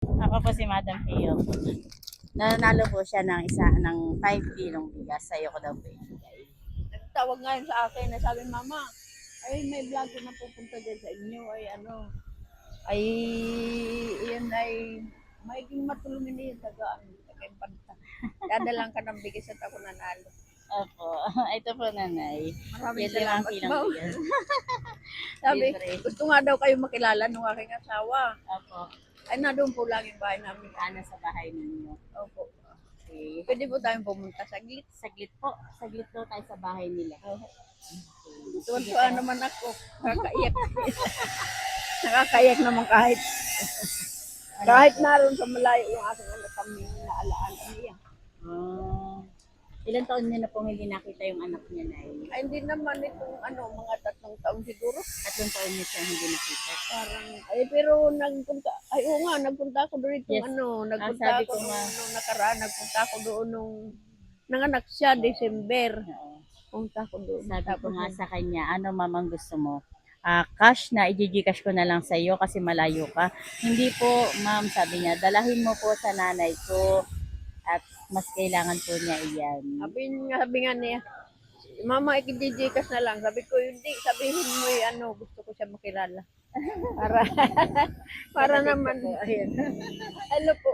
Ako po si Madam Pio. Nanalo po siya ng isa ng 5 kilong bigas. Sa'yo ko daw po ibigay. Nagtawag ngayon sa akin na sabi, Mama, ay may vlog na pupunta dyan sa inyo, ay ano, ay yan ay magiging matulungin niyo tagaan, taga-impanta. Dadalang ka ng bigas at ako nanalo. Opo. Ito po, nanay. Maraming Yung 5 salamat, kilong Ma'am. bigas. Sabi, Libre. gusto nga daw kayo makilala nung aking asawa. Opo. Ay, na doon po lang yung bahay namin. Ano sa bahay ninyo? Opo. Okay. Pwede po tayong pumunta saglit. Saglit po. Saglit po tayo sa bahay nila. Tuwan-tuwa naman ako. Nakakaiyak. Nakakaiyak naman kahit naroon sa malayo yung aking anak kami naalaan niya. Ilan taon niya na pong hindi nakita yung anak niya na Ay, hindi naman itong mga 3 taon siguro. 3 taon niya siya hindi nakita. Parang, ay pero nagpunta, ay oo nga, nagpunta ako doon itong Yes. nagpunta Sabi ako ko nga. nung nakaraan, nagpunta ako doon nung nanganak siya, December. Oo. Punta ako doon. Sabi ko nga sa kanya, ano mamang gusto mo? Cash na, i-gcash ko na lang sa iyo kasi malayo ka. Hindi po, ma'am, sabi niya, dalahin mo po sa nanay ko at mas kailangan po niya iyan. Sabi nga niya, Mama, ikidijikas na lang. Sabi ko, hindi, sabihin mo gusto ko siya makilala. Para, para naman. Ayun. Hello po.